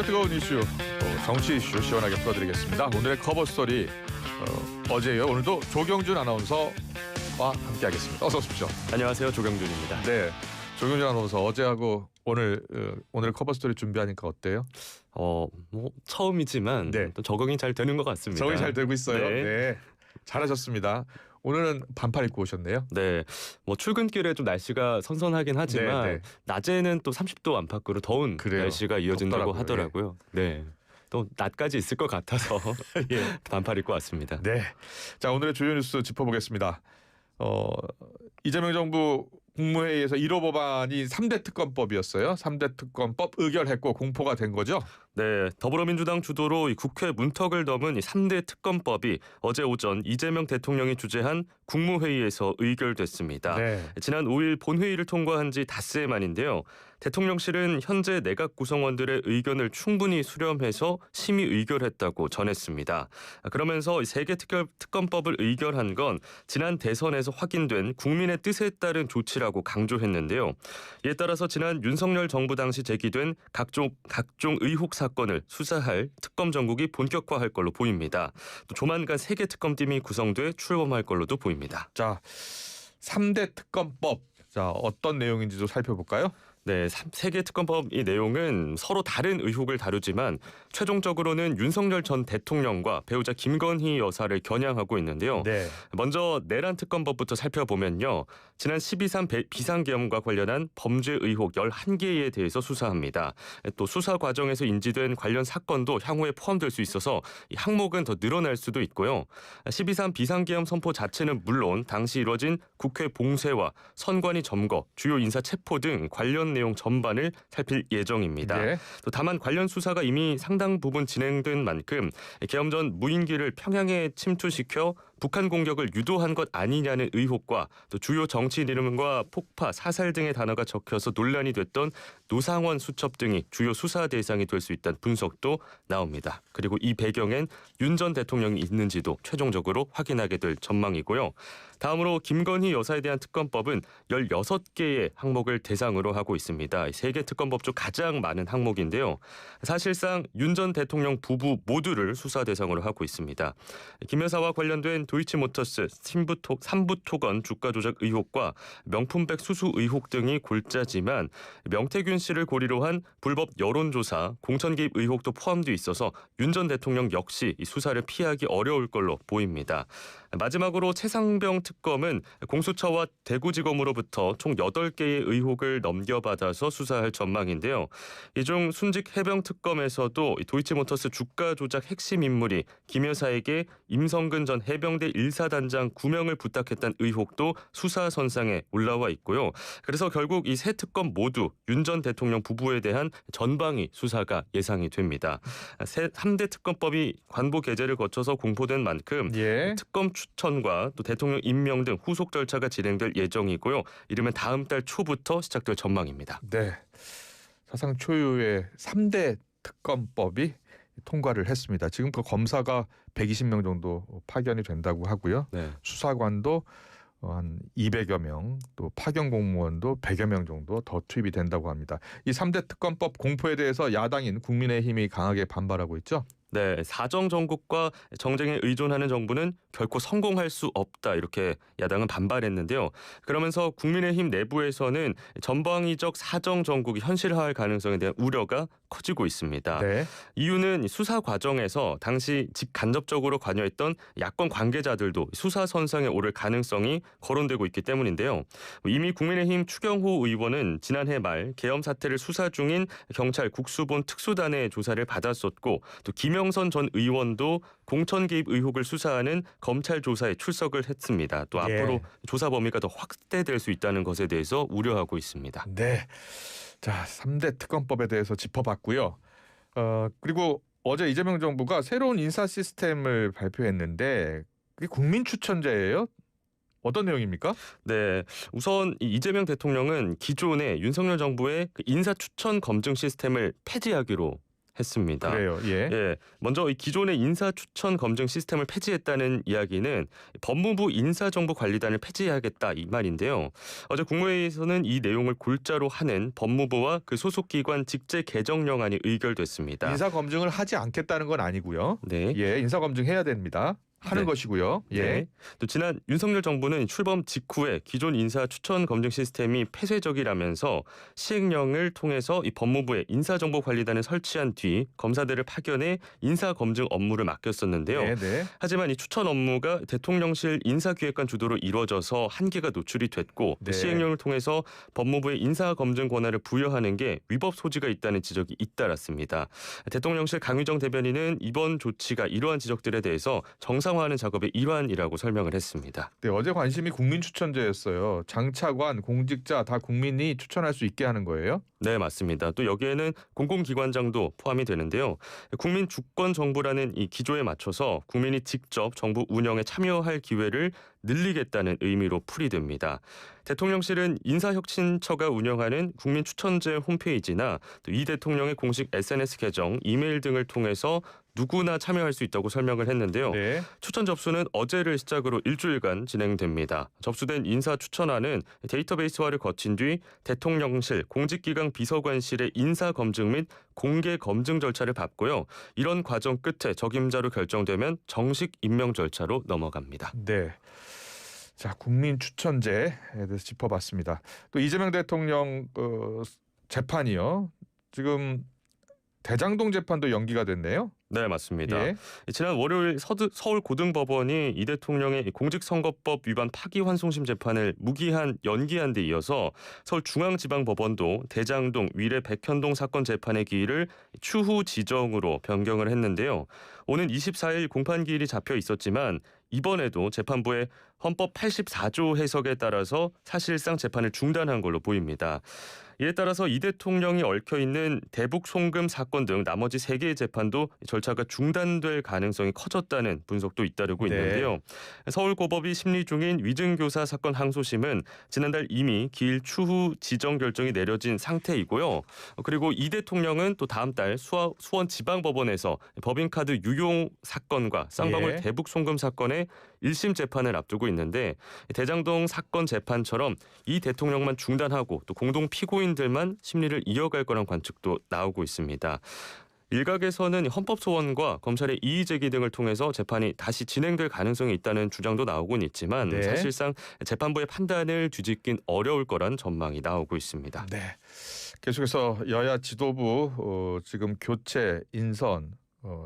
오늘의 뜨거운 이슈, 정치 이슈 시원하게 풀어드리겠습니다. 오늘의 커버 스토리 어제요. 오늘도 조경준 아나운서와 함께하겠습니다. 어서 오십시오. 안녕하세요, 조경준입니다. 네, 조경준 아나운서 어제하고 오늘 커버 스토리 준비하니까 어때요? 처음이지만 네. 또 적응이 잘 되는 것 같습니다. 적응이 잘 되고 있어요. 네. 네, 잘하셨습니다. 오늘은 반팔 입고 오셨네요. 네, 출근길에 좀 날씨가 선선하긴 하지만 네, 네. 낮에는 또 30도 안팎으로 더운 그래요. 날씨가 이어진다고 덥더라고요. 하더라고요. 네, 또 낮까지 있을 것 같아서 예. 반팔 입고 왔습니다. 네, 자 오늘의 주요 뉴스 짚어보겠습니다. 이재명 정부 국무회의에서 1호 법안이 3대 특검법이었어요. 3대 특검법 의결했고 공포가 된 거죠? 네, 더불어민주당 주도로 이 국회 문턱을 넘은 이 3대 특검법이 어제 오전 이재명 대통령이 주재한 국무회의에서 의결됐습니다. 네. 지난 5일 본회의를 통과한 지 닷새 만인데요. 대통령실은 현재 내각 구성원들의 의견을 충분히 수렴해서 심의 의결했다고 전했습니다. 그러면서 3개 특검법을 의결한 건 지난 대선에서 확인된 국민의 뜻에 따른 조치라고 강조했는데요. 이에 따라서 지난 윤석열 정부 당시 제기된 각종 의혹 사건을 수사할 특검 전국이 본격화할 걸로 보입니다. 또 조만간 3개 특검팀이 구성돼 출범할 걸로도 보입니다. 자, 3대 특검법. 자, 어떤 내용인지도 살펴볼까요? 네, 3개 특검법 이 내용은 서로 다른 의혹을 다루지만 최종적으로는 윤석열 전 대통령과 배우자 김건희 여사를 겨냥하고 있는데요. 네. 먼저 내란 특검법부터 살펴보면요. 지난 12.3 비상계엄과 관련한 범죄 의혹 11개에 대해서 수사합니다. 또 수사 과정에서 인지된 관련 사건도 향후에 포함될 수 있어서 이 항목은 더 늘어날 수도 있고요. 12.3 비상계엄 선포 자체는 물론 당시 이뤄진 국회 봉쇄와 선관위 점거, 주요 인사 체포 등 관련 내용 전반을 살필 예정입니다. 네. 또 다만 관련 수사가 이미 상당 부분 진행된 만큼 계엄 전 무인기를 평양에 침투시켜 북한 공격을 유도한 것 아니냐는 의혹과 또 주요 정치인 이름과 폭파, 사살 등의 단어가 적혀서 논란이 됐던 노상원 수첩 등이 주요 수사 대상이 될 수 있다는 분석도 나옵니다. 그리고 이 배경엔 윤 전 대통령이 있는지도 최종적으로 확인하게 될 전망이고요. 다음으로 김건희 여사에 대한 특검법은 16개의 항목을 대상으로 하고 있습니다. 3개 특검법 중 가장 많은 항목인데요. 사실상 윤 전 대통령 부부 모두를 수사 대상으로 하고 있습니다. 김 여사와 관련된 도이치모터스 3부토건 주가 조작 의혹과 명품백 수수 의혹 등이 골자지만 명태균 씨를 고리로 한 불법 여론조사, 공천 개입 의혹도 포함돼 있어서 윤 전 대통령 역시 이 수사를 피하기 어려울 걸로 보입니다. 마지막으로 최상병 특검은 공수처와 대구지검으로부터 총 8개의 의혹을 넘겨받아서 수사할 전망인데요. 이 중 순직 해병 특검에서도 도이치모터스 주가 조작 핵심 인물이 김 여사에게 임성근 전 해병대 1사단장 9명을 부탁했다는 의혹도 수사 선상에 올라와 있고요. 그래서 결국 이 세 특검 모두 윤 전 대통령 부부에 대한 전방위 수사가 예상이 됩니다. 3대 특검법이 관보 게재를 거쳐서 공포된 만큼 예. 특검 추천과 또 대통령 임명 등 후속 절차가 진행될 예정이고요. 이르면 다음 달 초부터 시작될 전망입니다. 네. 사상 초유의 3대 특검법이 통과를 했습니다. 지금 그 검사가 120명 정도 파견이 된다고 하고요. 네. 수사관도 한 200여 명, 또 파견 공무원도 100여 명 정도 더 투입이 된다고 합니다. 이 3대 특검법 공포에 대해서 야당인 국민의힘이 강하게 반발하고 있죠. 네, 사정 정국과 정쟁에 의존하는 정부는 결코 성공할 수 없다 이렇게 야당은 반발했는데요. 그러면서 국민의힘 내부에서는 전방위적 사정 정국이 현실화할 가능성에 대한 우려가 커지고 있습니다. 네. 이유는 수사 과정에서 당시 직간접적으로 관여했던 야권 관계자들도 수사 선상에 오를 가능성이 거론되고 있기 때문인데요. 이미 국민의힘 추경호 의원은 지난해 말 계엄 사태를 수사 중인 경찰 국수본 특수단의 조사를 받았었고 또 김영선 전 의원도 공천 개입 의혹을 수사하는 검찰 조사에 출석을 했습니다. 또 예. 앞으로 조사 범위가 더 확대될 수 있다는 것에 대해서 우려하고 있습니다. 네. 자, 3대 특검법에 대해서 짚어봤고요. 그리고 어제 이재명 정부가 새로운 인사 시스템을 발표했는데 그게 국민 추천제예요? 어떤 내용입니까? 네, 우선 이재명 대통령은 기존의 윤석열 정부의 그 인사 추천 검증 시스템을 폐지하기로 했습니다. 그래요. 예. 예, 먼저 이 기존의 인사 추천 검증 시스템을 폐지했다는 이야기는 법무부 인사정보관리단을 폐지해야겠다 이 말인데요. 어제 국무회의에서는 이 내용을 골자로 하는 법무부와 그 소속 기관 직제 개정령안이 의결됐습니다. 인사 검증을 하지 않겠다는 건 아니고요. 네. 예, 인사 검증해야 됩니다. 하는 네. 것이고요. 예. 네. 또 지난 윤석열 정부는 출범 직후에 기존 인사 추천 검증 시스템이 폐쇄적이라면서 시행령을 통해서 이 법무부에 인사정보관리단을 설치한 뒤 검사들을 파견해 인사 검증 업무를 맡겼었는데요. 네, 네. 하지만 이 추천 업무가 대통령실 인사기획관 주도로 이루어져서 한계가 노출이 됐고 네. 시행령을 통해서 법무부에 인사검증 권한을 부여하는 게 위법 소지가 있다는 지적이 잇따랐습니다. 대통령실 강유정 대변인은 이번 조치가 이러한 지적들에 대해서 정상화하는 작업의 일환이라고 설명을 했습니다. 네, 어제 관심이 국민 추천제였어요. 장차관, 공직자 다 국민이 추천할 수 있게 하는 거예요? 네, 맞습니다. 또 여기에는 공공기관장도 포함이 되는데요. 국민 주권 정부라는 이 기조에 맞춰서 국민이 직접 정부 운영에 참여할 기회를 늘리겠다는 의미로 풀이됩니다. 대통령실은 인사혁신처가 운영하는 국민추천제 홈페이지나 또 이 대통령의 공식 SNS 계정, 이메일 등을 통해서 누구나 참여할 수 있다고 설명을 했는데요. 네. 추천 접수는 어제를 시작으로 일주일간 진행됩니다. 접수된 인사 추천안은 데이터베이스화를 거친 뒤 대통령실, 공직기강 비서관실의 인사 검증 및 공개 검증 절차를 밟고요. 이런 과정 끝에 적임자로 결정되면 정식 임명 절차로 넘어갑니다. 네. 자, 국민 추천제에 대해서 짚어봤습니다. 또 이재명 대통령 재판이요. 지금 대장동 재판도 연기가 됐네요. 네, 맞습니다. 예. 지난 월요일 서울고등법원이 이 대통령의 공직선거법 위반 파기환송심 재판을 무기한 연기한 데 이어서 서울중앙지방법원도 대장동 위례 백현동 사건 재판의 기일을 추후 지정으로 변경을 했는데요. 오는 24일 공판기일이 잡혀 있었지만 이번에도 재판부의 헌법 84조 해석에 따라서 사실상 재판을 중단한 걸로 보입니다. 이에 따라서 이 대통령이 얽혀있는 대북 송금 사건 등 나머지 3개의 재판도 절차가 중단될 가능성이 커졌다는 분석도 잇따르고 네. 있는데요. 서울고법이 심리 중인 위증교사 사건 항소심은 지난달 이미 기일 추후 지정 결정이 내려진 상태이고요. 그리고 이 대통령은 또 다음 달 수원지방법원에서 법인카드 유용 사건과 쌍방울 예. 대북 송금 사건의 1심 재판을 앞두고 있는데 대장동 사건 재판처럼 이 대통령만 중단하고 또 공동 피고인들만 심리를 이어갈 거란 관측도 나오고 있습니다. 일각에서는 헌법 소원과 검찰의 이의 제기 등을 통해서 재판이 다시 진행될 가능성이 있다는 주장도 나오곤 있지만 네. 사실상 재판부의 판단을 뒤집긴 어려울 거란 전망이 나오고 있습니다. 네. 계속해서 여야 지도부 지금 교체 인선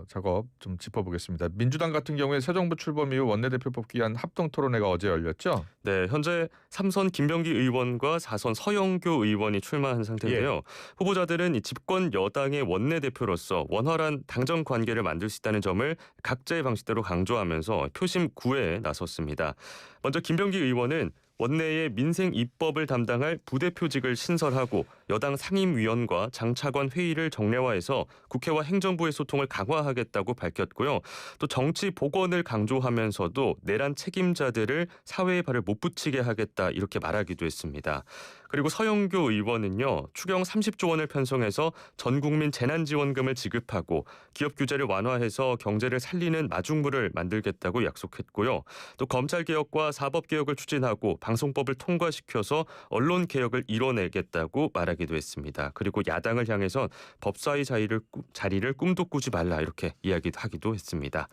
작업 좀 짚어보겠습니다. 민주당 같은 경우에 새 정부 출범 이후 원내대표 뽑기 위한 합동 토론회가 어제 열렸죠? 네, 현재 3선 김병기 의원과 4선 서영교 의원이 출마한 상태인데요. 후보자들은 이 집권 여당의 원내대표로서 원활한 당정 관계를 만들 수 있다는 점을 각자의 방식대로 강조하면서 표심 구애에 나섰습니다. 먼저 김병기 의원은 원내의 민생 입법을 담당할 부대표직을 신설하고 여당 상임위원과 장차관 회의를 정례화해서 국회와 행정부의 소통을 강화하겠다고 밝혔고요. 또 정치 복원을 강조하면서도 내란 책임자들을 사회의 발을 못 붙이게 하겠다 이렇게 말하기도 했습니다. 그리고 서영교 의원은요. 추경 30조 원을 편성해서 전 국민 재난지원금을 지급하고 기업 규제를 완화해서 경제를 살리는 마중물을 만들겠다고 약속했고요. 또 검찰개혁과 사법개혁을 추진하고 방송법을 통과시켜서 언론개혁을 이뤄내겠다고 말하기도 했습니다. 그리고 야당을 향해선 법사위 자리를 꿈도 꾸지 말라 이렇게 이야기하기도 했습니다.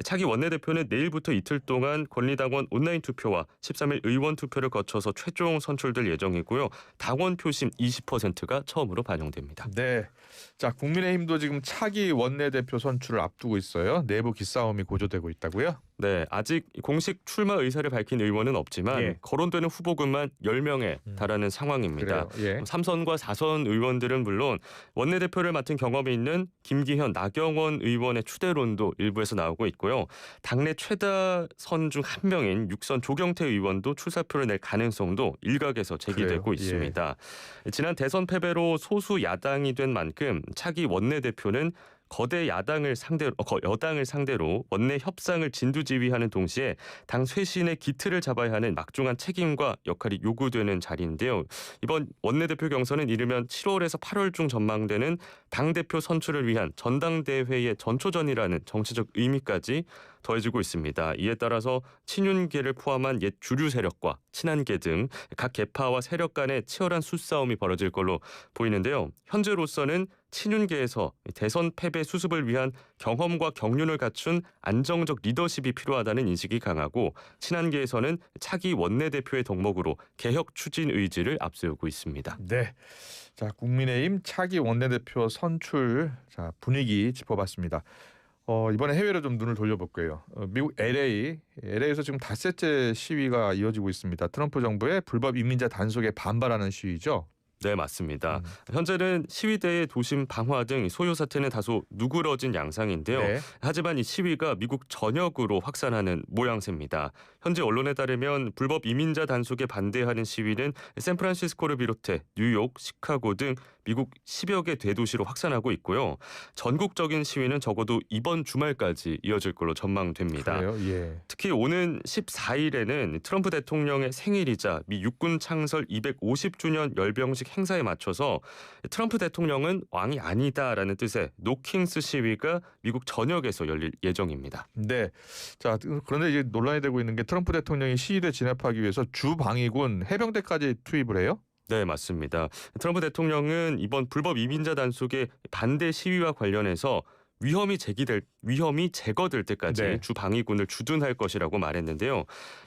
차기 원내대표는 내일부터 이틀 동안 권리당원 온라인 투표와 13일 의원 투표를 거쳐서 최종 선출될 예정이고요. 당원 표심 20%가 처음으로 반영됩니다. 네. 자, 국민의힘도 지금 차기 원내대표 선출을 앞두고 있어요. 내부 기싸움이 고조되고 있다고요? 네, 아직 공식 출마 의사를 밝힌 의원은 없지만 예. 거론되는 후보군만 10명에 달하는 상황입니다. 그래요. 예. 3선과 4선 의원들은 물론 원내대표를 맡은 경험이 있는 김기현, 나경원 의원의 추대론도 일부에서 나오고 있고요. 당내 최다 선 중 한 명인 6선 조경태 의원도 출사표를 낼 가능성도 일각에서 제기되고 그래요. 있습니다. 지난 대선 패배로 소수 야당이 된 만큼 차기 원내대표는 거대 여당을 상대로 원내 협상을 진두지휘하는 동시에 당 쇄신의 기틀을 잡아야 하는 막중한 책임과 역할이 요구되는 자리인데요. 이번 원내대표 경선은 이르면 7월에서 8월 중 전망되는 당대표 선출을 위한 전당대회의 전초전이라는 정치적 의미까지 더해지고 있습니다. 이에 따라서 친윤계를 포함한 옛 주류 세력과 친한계 등 각 계파와 세력 간의 치열한 수싸움이 벌어질 걸로 보이는데요. 현재로서는 친윤계에서 대선 패배 수습을 위한 경험과 경륜을 갖춘 안정적 리더십이 필요하다는 인식이 강하고, 친한계에서는 차기 원내대표의 덕목으로 개혁 추진 의지를 앞세우고 있습니다. 네. 자, 국민의힘 차기 원내대표 선출 자, 분위기 짚어봤습니다. 이번에 해외로 좀 눈을 돌려볼게요. 미국 LA에서 지금 닷새째 시위가 이어지고 있습니다. 트럼프 정부의 불법 이민자 단속에 반발하는 시위죠. 네, 맞습니다. 현재는 시위대의 도심 방화 등 소요 사태는 다소 누그러진 양상인데요. 네. 하지만 이 시위가 미국 전역으로 확산하는 모양새입니다. 현재 언론에 따르면 불법 이민자 단속에 반대하는 시위는 샌프란시스코를 비롯해 뉴욕, 시카고 등 미국 10여 개 대도시로 확산하고 있고요. 전국적인 시위는 적어도 이번 주말까지 이어질 걸로 전망됩니다. 그래요? 예. 특히 오는 14일에는 트럼프 대통령의 생일이자 미 육군 창설 250주년 열병식 행사에 맞춰서 트럼프 대통령은 왕이 아니다라는 뜻의 노킹스 시위가 미국 전역에서 열릴 예정입니다. 네. 자, 그런데 이제 논란이 되고 있는 게 트럼프 대통령이 시위대 진압하기 위해서 주방위군 해병대까지 투입을 해요? 네, 맞습니다. 트럼프 대통령은 이번 불법 이민자 단속의 반대 시위와 관련해서 위험이 제거될 때까지 네. 주 방위군을 주둔할 것이라고 말했는데요.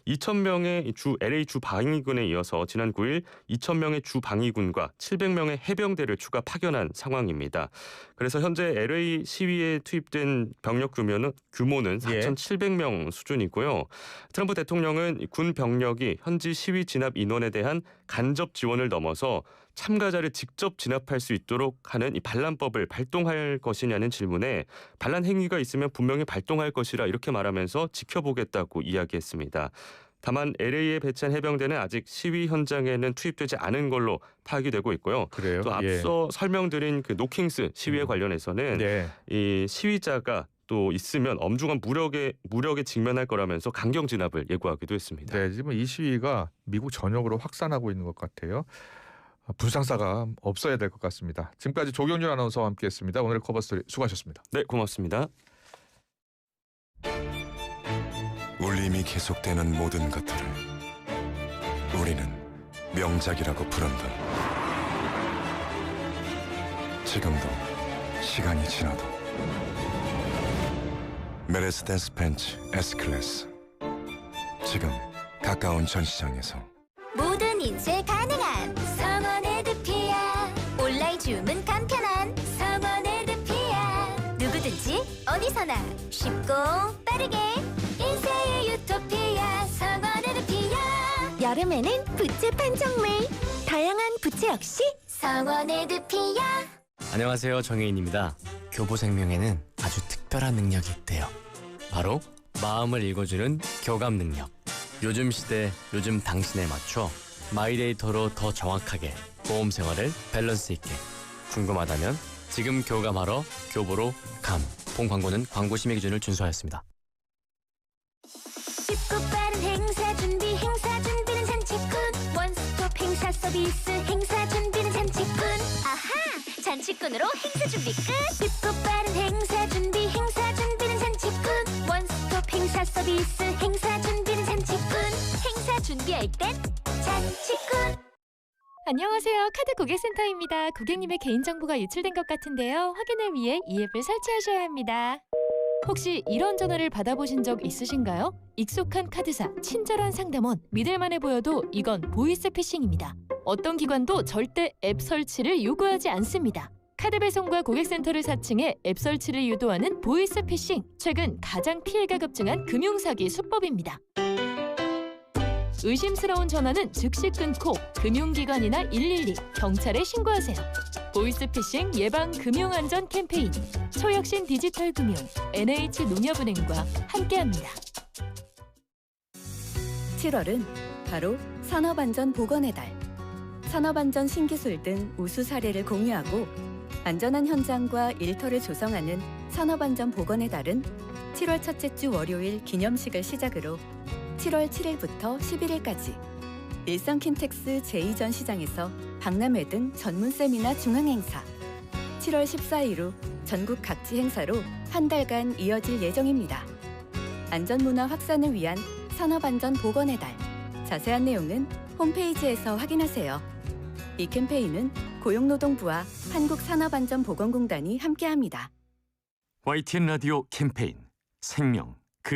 2,000명의 LA 주 방위군에 이어서 지난 9일 2,000명의 주 방위군과 700명의 해병대를 추가 파견한 상황입니다. 그래서 현재 LA 시위에 투입된 병력 규모는 4,700명 수준이고요. 트럼프 대통령은 군 병력이 현지 시위 진압 인원에 대한 간접 지원을 넘어서 참가자를 직접 진압할 수 있도록 하는 이 반란법을 발동할 것이냐는 질문에 반란 행위가 있으면 분명히 발동할 것이라 이렇게 말하면서 지켜보겠다고 이야기했습니다. 다만 LA에 배치한 해병대는 아직 시위 현장에는 투입되지 않은 걸로 파악이 되고 있고요. 그래요? 또 앞서 설명드린 그 노킹스 시위에 관련해서는 네. 이 시위자가 또 있으면 엄중한 무력에 직면할 거라면서 강경 진압을 예고하기도 했습니다. 네, 지금 이 시위가 미국 전역으로 확산하고 있는 것 같아요. 불상사가 없어야 될 것 같습니다. 지금까지 조경준 아나운서와 함께했습니다. 오늘의 커버스토리 수고하셨습니다. 네, 고맙습니다. 울림이 계속되는 모든 것들을 우리는 명작이라고 부른다. 지금도 시간이 지나도 메르세데스 벤츠 S클래스 지금 가까운 전시장에서 모든 인쇄 가능한 성원 에드피아. 온라인 주문 간편한 성원 에드피아. 누구든지 어디서나 쉽고 빠르게 인쇄의 유토피아 성원 에드피아. 여름에는 부채 판촉물. 다양한 부채 역시 성원 에드피아. 안녕하세요, 정혜인입니다. 교보생명에는 아주 특별한 능력이 있대요. 바로 마음을 읽어주는 교감 능력. 요즘 시대, 요즘 당신에 맞춰 마이데이터로 더 정확하게 보험 생활을 밸런스 있게. 궁금하다면 지금 교감하러 교보로 감. 본 광고는 광고 심의 기준을 준수하였습니다. 쉽고 빠른 행사 준비는 산책꾼. 원스톱 행사 서비스 행사 준비는 산책꾼. 아하! 잔치꾼으로 행사 준비 끝. 쉽고 빠른 행사 준비는 산책꾼. 원스톱 행사 서비스 행사 준비는 산책꾼. 행사 준비할 땐 잔치꾼. 안녕하세요. 카드 고객센터입니다. 고객님의 개인정보가 유출된 것 같은데요. 확인을 위해 이 앱을 설치하셔야 합니다. 혹시 이런 전화를 받아보신 적 있으신가요? 익숙한 카드사, 친절한 상담원, 믿을만해 보여도 이건 보이스피싱입니다. 어떤 기관도 절대 앱 설치를 요구하지 않습니다. 카드 배송과 고객센터를 사칭해 앱 설치를 유도하는 보이스피싱. 최근 가장 피해가 급증한 금융사기 수법입니다. 의심스러운 전화는 즉시 끊고 금융기관이나 112, 경찰에 신고하세요. 보이스피싱 예방 금융안전 캠페인 초혁신 디지털금융 NH농협은행과 함께합니다. 7월은 바로 산업안전 보건의 달. 산업안전 신기술 등 우수 사례를 공유하고 안전한 현장과 일터를 조성하는 산업안전보건의 달은 7월 첫째 주 월요일 기념식을 시작으로 7월 7일부터 11일까지 일산 킨텍스 제2전시장에서 박람회 등 전문 세미나 중앙행사, 7월 14일 후 전국 각지 행사로 한 달간 이어질 예정입니다. 안전문화 확산을 위한 산업안전보건의 달. 자세한 내용은 홈페이지에서 확인하세요. 이 캠페인은 고용노동부와 한국산업안전보건공단이 함께합니다. YTN 라디오 캠페인 생명